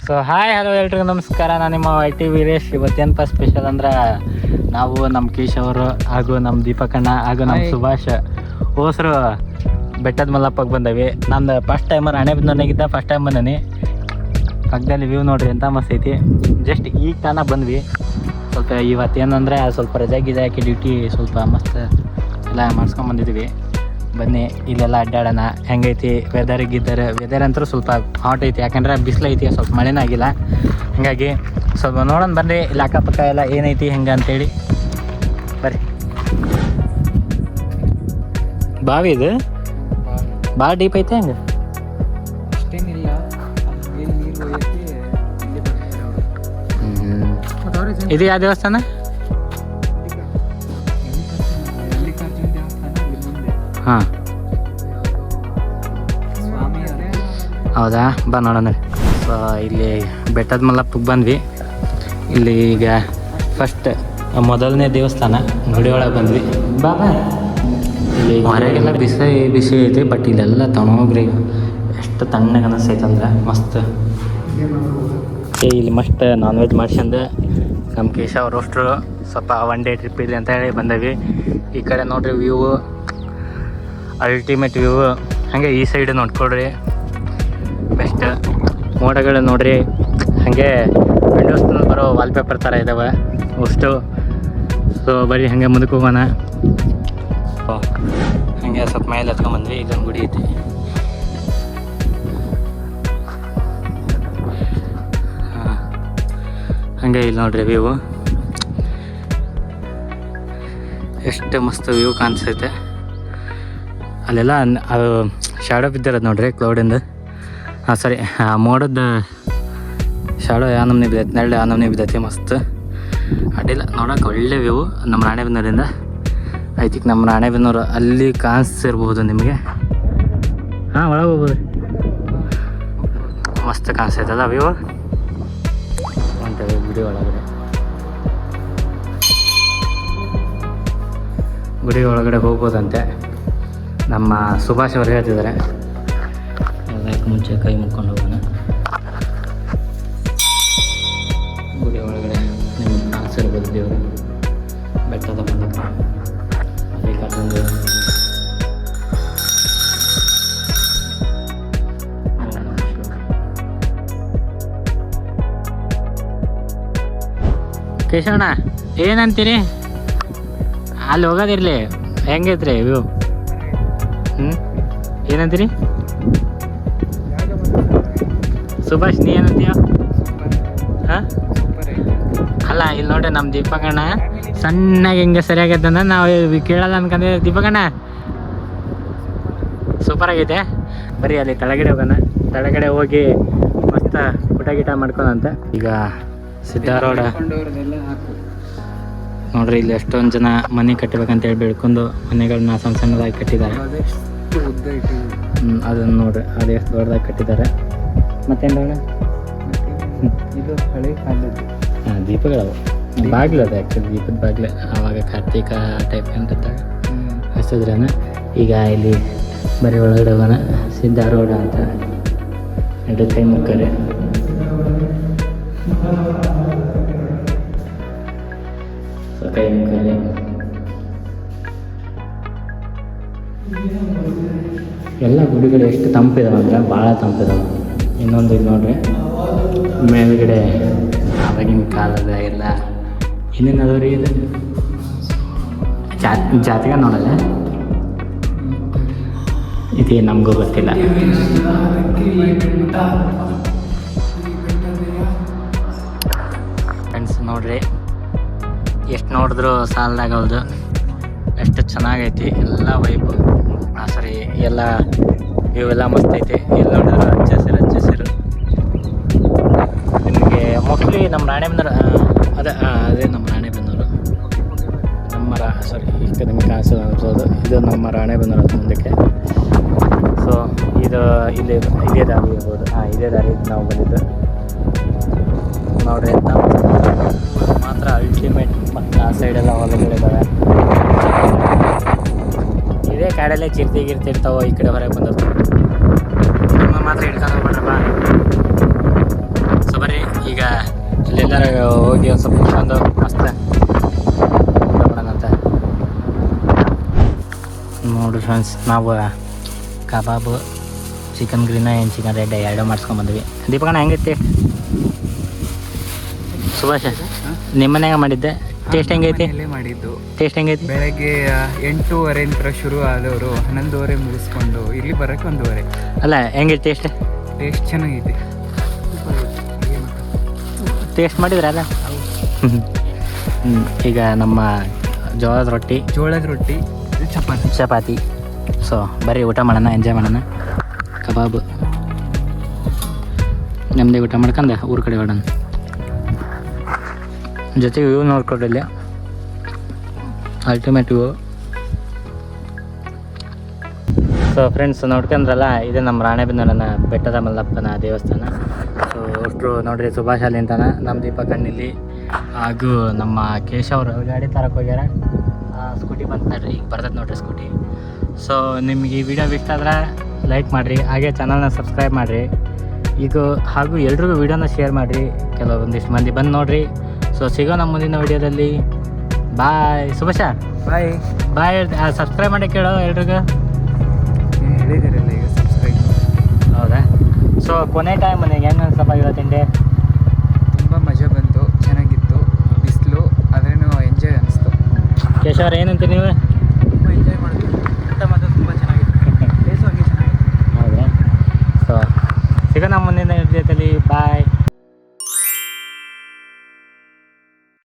So hi hello ಎಲ್ರಿಗೂ ನಮಸ್ಕಾರ. ನಾನು ನಿಮ್ಮ IT ವೀರೇಶ್. ಇವತ್ತೇನಪ್ಪ ಸ್ಪೆಷಲ್ ಅಂದ್ರೆ ನಾವು ನಮ್ಮ ಕೇಶ್ ಅವರು ಹಾಗೂ ನಮ್ಮ ದೀಪಕಣ್ಣ ಹಾಗೂ ನಮ್ಮ ಸುಭಾಷ್ ಹೋಸರು ಬೆಟ್ಟದ ಮಲ್ಲಪ್ಪಗೆ ಬಂದವಿ. ನಂದು ಫಸ್ಟ್ ಟೈಮರ್ ಹಣೆಬೆನ್ನೂರಿನಾಗಿದ್ದ ಫಸ್ಟ್ ಟೈಮ್ ಬಂದೀನಿ. ಪಕ್ಕದಲ್ಲಿ ವ್ಯೂ ನೋಡ್ರಿ ಎಂಥ ಮಸ್ತ್ ಐತಿ. ಜಸ್ಟ್ ಈಗ ತಾನ ಬಂದ್ವಿ. ಸ್ವಲ್ಪ ಇವತ್ತೇನಂದರೆ ಸ್ವಲ್ಪ ರಜೆ ಗಿಜೆ ಹಾಕಿ ಡ್ಯೂಟಿ ಸ್ವಲ್ಪ ಮಸ್ತ್ ಎಲ್ಲ ಮಾಡಿಸ್ಕೊಂಬಂದಿದ್ವಿ. ಬನ್ನಿ ಇಲ್ಲೆಲ್ಲ ಅಡ್ಡಾಡೋಣ. ಹೆಂಗೈತಿ ವೆದರ್ ಅಂತೂ ಸ್ವಲ್ಪ ಹಾಟ್ ಐತಿ, ಯಾಕಂದ್ರೆ ಬಿಸಿಲು ಐತಿ, ಸ್ವಲ್ಪ ಮಳೆನೇ ಆಗಿಲ್ಲ. ಹಾಗಾಗಿ ಸ್ವಲ್ಪ ನೋಡೋಣ ಬನ್ನಿ ಇಲ್ಲಿ ಅಕ್ಕಪಕ್ಕ ಎಲ್ಲ ಏನೈತಿ ಹೆಂಗೆ ಅಂತೇಳಿ. ಬರ್ರಿ. ಬಾವಿ ಇದು ಭಾಳ ಡೀಪ್ ಐತೆ ಹೆಂಗೆ? ಇದು ಯಾವ ದೇವಸ್ಥಾನ? ಹಾಂ ಹೌದಾ, ಬಾ ನೋಡೋಣ. ಇಲ್ಲಿ ಬೆಟ್ಟದ ಮಲ್ಲಪ್ಪಗೆ ಬಂದ್ವಿ. ಇಲ್ಲಿ ಈಗ ಫಸ್ಟ್ ಮೊದಲನೇ ದೇವಸ್ಥಾನ ಗುಡಿ ಒಳಗೆ ಬಂದ್ವಿ. ಬಾ ಇಲ್ಲಿ ಹೊರಗೆಲ್ಲ ಬಿಸಿ ಐತಿ, ಬಟ್ ಇಲ್ಲೆಲ್ಲ ತಣ್ಣಗ್ರಿ ಎಷ್ಟು ತಣ್ಣಗೆ ಅನಿಸ್ತೈತೆ ಅಂದ್ರೆ ಮಸ್ತ್. ಇಲ್ಲಿ ಮಸ್ತ್ ನಾನ್ ವೆಜ್ ಮಾಡ್ಸ್ಯಂದು ನಮ್ಮ ಕೇಶವ್ ರೋಸ್ಟ್ರು ಸ್ವಲ್ಪ ಒನ್ ಡೇ ಟ್ರಿಪ್ ಇದೆ ಅಂತ ಹೇಳಿ ಬಂದೀವಿ. ಈ ಕಡೆ ನೋಡ್ರಿ ವ್ಯೂ ಅಲ್ಟಿಮೇಟ್ ವ್ಯೂ. ಹಾಗೆ ಈ ಸೈಡ್ ನೋಡ್ಕೊಳ್ರಿ ಬೆಸ್ಟ್. ಮೋಡಗಳು ನೋಡ್ರಿ, ಹಾಗೆ ವಿಂಡೋಸ್ನಲ್ಲಿ ಬರೋ ವಾಲ್ಪೇಪರ್ ಥರ ಇದ್ದಾವೆ ಅಷ್ಟು. ಸೊ ಬರೀ ಹಾಗೆ ಮುಂದಕ್ಕೆ ಹೋಗೋಣ. ಹಾಗೆ ಸ್ವಲ್ಪ ಮೇಲೆ ಹತ್ಕೊಂಡ್ಬಂದ್ವಿ. ಇಲ್ಲೊಂದು ಗುಡಿ ಐತಿ. ಹಾಂ ಹಾಗೆ ಇಲ್ಲಿ ನೋಡ್ರಿ ವ್ಯೂ ಎಷ್ಟು ಮಸ್ತ್ ವ್ಯೂ ಕಾಣಿಸ್ತೈತೆ. ಅಲ್ಲೆಲ್ಲ ಅದು ಶಾಡೋ ಬಿದ್ದಿರೋದು ನೋಡ್ರಿ ಕ್ಲೌಡಿಂದ. ಹಾಂ ಸರಿ, ಮೋಡದ ಶಾಡೋ ಯಾವ ನಮ್ನೆ ಬಿದ್ದೈತೆ, ನೆರಳು ಯಾವ ನಮ್ನೆ ಬಿದ್ದೈತಿ. ಮಸ್ತ್ ಅಡ್ಡಿಲ್ಲ, ನೋಡೋಕೆ ಒಳ್ಳೆ ವ್ಯೂ. ನಮ್ಮ ರಾಣೆಬೆನ್ನೂರಿಂದ ಐ ಥಿಂಕ್ ನಮ್ಮ ರಾಣೆಬೆನ್ನೂರು ಅಲ್ಲಿ ಕಾಣಿಸ್ತಿರ್ಬೋದು ನಿಮಗೆ. ಹಾಂ ಒಳಗೆ ಹೋಗ್ಬೋದು, ಮಸ್ತ್ ಕಾಣಿಸ್ತೈತಲ್ಲ ವ್ಯೂ. ಹೊಂಟೇವೆ ಗುಡಿ ಒಳಗಡೆ. ಗುಡಿ ಒಳಗಡೆ ಹೋಗ್ಬೋದಂತೆ. ನಮ್ಮ ಸುಭಾಷ್ ಅವರು ಹೇಳ್ತಿದ್ದಾರೆ. ಅದಕ್ಕೆ ಮುಂಚೆ ಕೈ ಮುಕ್ಕೊಂಡು ಹೋಗೋಣ. ಗುಡಿ ಒಳಗಡೆ ನಿಮಗೆ ಕಾಣಿಸಿರ್ಬೋದು ದೇವರು ಬೆಟ್ಟದ ಮಲ್ಲಪ್ಪ. ಮಲ್ಲಿಕಾರ್ಜುನ ಕೇಶವಣ್ಣ ಏನಂತೀರಿ? ಅಲ್ಲಿ ಹೋಗೋದಿರಲಿ, ಹೆಂಗೈತ್ರಿ ವ್ಯೂ? ಏನಂತೀರಿ ಸುಭಾಷ್, ನೀ ಏನಂತೀಯ? ಹಾಂ ಅಲ್ಲ ಇಲ್ಲಿ ನೋಡ್ರಿ ನಮ್ಮ ದೀಪಕಣ್ಣ ಸಣ್ಣಗೆ ಹಿಂಗೆ ಸರಿಯಾಗೈತೆ ಅಂದ್ರೆ ನಾವು ಕೇಳೋದು ಅನ್ಕೊಂಡ್ರೆ ದೀಪಕಣ್ಣ ಸೂಪರ್ ಆಗೈತೆ. ಬರೀ ಅಲ್ಲಿ ಕೆಳಗಡೆ ಹೋಗೋಣ. ಕೆಳಗಡೆ ಹೋಗಿ ಮಸ್ತ್ ಊಟ ಗೀಟ ಮಾಡ್ಕೊಳಂತ. ಈಗ ಸಿದ್ಧಾರೂಢ ನೋಡ್ರಿ, ಇಲ್ಲಿ ಎಷ್ಟೊಂದು ಜನ ಮನೆ ಕಟ್ಟಬೇಕಂತೇಳಿ ಬೆಳ್ಕೊಂಡು ಮನೆಗಳನ್ನ ಸಣ್ಣ ಸಣ್ಣದಾಗಿ ಕಟ್ಟಿದ್ದಾರೆ. ಅದನ್ನು ನೋಡ್ರಿ, ಅದು ಎಷ್ಟು ದೊಡ್ಡದಾಗಿ ಕಟ್ಟಿದ್ದಾರೆ. ಮತ್ತೇನು ಇದು ಹಳೆ ಕಾಲದ್ದು ದೀಪಗಳವು ಬಾಗಿಲು. ಅದು ಆ್ಯಕ್ಚುಲಿ ದೀಪದ ಬಾಗಿಲು. ಆವಾಗ ಕಾರ್ತಿಕ ಟೈಪ್ ಅಂತ ಹಚ್ಚಿದ್ರೇನ. ಈಗ ಇಲ್ಲಿ ಬರೀ ಒಳಗಡೆ ಹೋಗೋಣ. ಸಿದ್ಧಾರೂಢ ಅಂತ ಎರಡು ಕೈ ಮುಕ್ಕರೆ. ಕೈ ಮುಕ್ಕರೆ ಎಲ್ಲ ಗುಡಿಗಳು ಎಷ್ಟು ತಂಪಿದಾವೆ ಅಂದ್ರೆ ಭಾಳ ತಂಪಿದಾವೆ. ಇನ್ನೊಂದು ಇದು ನೋಡ್ರಿ, ಮೇಲುಗಡೆ ಆವಾಗಿನ ಕಾಲದ ಎಲ್ಲ ಏನೇನು ಅದಾವ್ರಿ. ಇದು ಜಾತಿಗೆ ನೋಡಲ್ಲ, ಇದು ನಮಗೂ ಗೊತ್ತಿಲ್ಲ. ಫ್ರೆಂಡ್ಸ್ ನೋಡ್ರಿ, ಎಷ್ಟು ನೋಡಿದ್ರು ಸಾಲದಾಗಲ್ದು, ಎಷ್ಟು ಚೆನ್ನಾಗೈತಿ ಎಲ್ಲ ವೈಬು. ಸರಿ, ಎಲ್ಲ ವ್ಯೂ ಎಲ್ಲ ಮಸ್ತ್ ಐತಿ. ಇಲ್ಲಿ ನೋಡಿದ್ರೆ ಹಚ್ಚ ಹಸಿರು. ನಿಮಗೆ ಮೋಸ್ಟ್ಲಿ ನಮ್ಮ ರಾಣೆಬೆನ್ನೂರು ಅದೇ ನಮ್ಮ ರಾಣೆಬೆನ್ನೂರು. ಈಗ ನಿಮ್ಗೆ ಕಾಣಿಸೋದು ಅನ್ಸೋದು ಇದು ನಮ್ಮ ರಾಣೆಬೆನ್ನೂರು ಅದು ಮುಂದಕ್ಕೆ. ಸೊ ಇದು ಇದೇ ದಾರಿ ಇರ್ಬೋದು. ಇದೇ ದಾರಿ ನಾವು ಬಂದಿದ್ದು ನೋಡ್ರಿ ಅಂತ ಮಾತ್ರ ಅಲ್ಟಿಮೇಟ್. ಮತ್ತು ಆ ಸೈಡೆಲ್ಲ ಹೊಲಗಳಿದ್ದಾವೆ. ಇದೇ ಕಾಡಲ್ಲೇ ಚಿರ್ತಿ ಇರ್ತಾವೆ. ಈ ಕಡೆ ಹೊರಗೆ ಬಂದವು. ನಿಮ್ಮ ಮಾತ್ರ ಹಿಡ್ಕೊಂಡು ಹೋಗ್ಬೇಡ್ರಪ್ಪ. ಎಲ್ಲರೂ ಹೋಗಿ ಒಂದು ಸ್ವಲ್ಪ ಕುತ್ಕೊಂಡು ಮಸ್ತ್ ಊಟ ಮಾಡೋಣ ಅಂತ. ನೋಡಿ ಫ್ರೆಂಡ್ಸ್, ನಾವು ಕಬಾಬು, ಚಿಕನ್ ಗ್ರೀನ ಏನು ಚಿಕನ್ ರೆಡ್ ಎರಡೂ ಮಾಡಿಸ್ಕೊಂಬಂದ್ವಿ. ದೀಪಕಣ್ಣ ಹೆಂಗೈತಿ? ಸುಭಾಷ ನಿಮ್ಮ ಮನ್ಯಾಗ ಮಾಡಿದ್ದೆ, ಟೇಸ್ಟ್ ಹೆಂಗೈತಿ? ಮಾಡಿದ್ದು ಟೇಸ್ಟ್ ಹೆಂಗೈತಿ? ಬೆಳಗ್ಗೆ 8:30 ಶುರು ಆದವರು 11:30 ಮುಗಿಸ್ಕೊಂಡು ಇಲ್ಲಿ ಬರೋಕ್ಕೆ 1:30. ಅಲ್ಲ ಹೆಂಗೈತಿ ಟೇಸ್ಟ್? ಟೇಸ್ಟ್ ಚೆನ್ನಾಗೈತೆ. ಟೇಸ್ಟ್ ಮಾಡಿದ್ರೆ ಅಲ್ಲ. ಈಗ ನಮ್ಮ ಜೋಳದ ರೊಟ್ಟಿ, ಚಪಾತಿ. ಸೊ ಬರೀ ಊಟ ಮಾಡೋಣ, ಎಂಜಾಯ್ ಮಾಡೋಣ. ಕಬಾಬು ನಮ್ಮದೇ ಊಟ ಮಾಡ್ಕೊಂಡು ಊರ ಕಡೆ ಹೊಡೋಣ. ಜೊತೆಗೆ ಇವು ನೋಡ್ಕೊಡ್ರಿಲ್ಲ, ಅಲ್ಟಿಮೇಟ್ ಇವು. ಸೊ ಫ್ರೆಂಡ್ಸ್ ನೋಡ್ಕೊಂಡ್ರಲ್ಲ, ಇದೆ ನಮ್ಮ ರಾಣೆಬೆನ್ನೂರಿನ ಬೆಟ್ಟದ ಮಲ್ಲಪ್ಪನ ದೇವಸ್ಥಾನ. ಸೊ ಅಷ್ಟರು ನೋಡ್ರಿ, ಸುಭಾಷ್ ಅಲ್ಲಿ ಅಂತಾನೆ, ನಮ್ಮ ದೀಪಕಣ್ಣಿಲ್ಲಿ ಹಾಗೂ ನಮ್ಮ ಕೇಶವ್ರು ಗಾಡಿ ತರಕ್ಕೆ ಹೋಗ್ಯಾರ. ಸ್ಕೂಟಿ ಬಂತು ನೋಡ್ರಿ, ಈಗ ಬರ್ತದೆ ನೋಡ್ರಿ ಸ್ಕೂಟಿ. ಸೊ ನಿಮ್ಗೆ ಈ ವಿಡಿಯೋ ಇಷ್ಟ ಆದ್ರೆ ಲೈಕ್ ಮಾಡಿರಿ, ಹಾಗೆ ಚಾನಲ್ನ ಸಬ್ಸ್ಕ್ರೈಬ್ ಮಾಡಿರಿ. ಈಗ ಹಾಗೂ ಎಲ್ರಿಗೂ ವಿಡಿಯೋನ ಶೇರ್ ಮಾಡಿರಿ, ಕೆಲವೊಂದಿಷ್ಟು ಮಂದಿ ಬಂದು ನೋಡಿರಿ. ಸೊ ಸಿಗೋಣ ಮುಂದಿನ ವಿಡಿಯೋದಲ್ಲಿ. ಬಾಯ್. ಸುಭಾಷ ಬಾಯ್. ಸಬ್ಸ್ಕ್ರೈಬ್ ಮಾಡಿ ಕೇಳೋ ಎಲ್ರಿಗೂ. ಹೇಳಿದಿರಲ್ಲ ಈಗ ಸಬ್ಸ್ಕ್ರೈಬ್. ಹೌದಾ? ಸೊ ಕೊನೆ ಟೈಮ್ ಮನೆಗೆ ಹೆಂಗೆ ಅನ್ಸಪ್ಪ ಇವತ್ತಿಂಡೆ? ತುಂಬ ಮಜಾ ಬಂತು, ಚೆನ್ನಾಗಿತ್ತು. ಬಿಸಿಲು ಆದ್ರೂ ಎಂಜಾಯ್ ಅನಿಸ್ತು. ಕೇಶವ್ರ ಏನಂತೀರಿ ನೀವು? ತುಂಬ ಎಂಜಾಯ್ ಮಾಡಿದ್ವಿ. ಊಟ ಮಾತ್ರ ತುಂಬ ಚೆನ್ನಾಗಿತ್ತು, ಪ್ಲೇಸು ಹಂಗೆ ಚೆನ್ನಾಗಿತ್ತು. ಹೌದಾ? ಸೊ ಸಿಗೋಣ ಮುಂದಿನ ವಿಡಿಯೋದಲ್ಲಿ. ಬಾಯ್.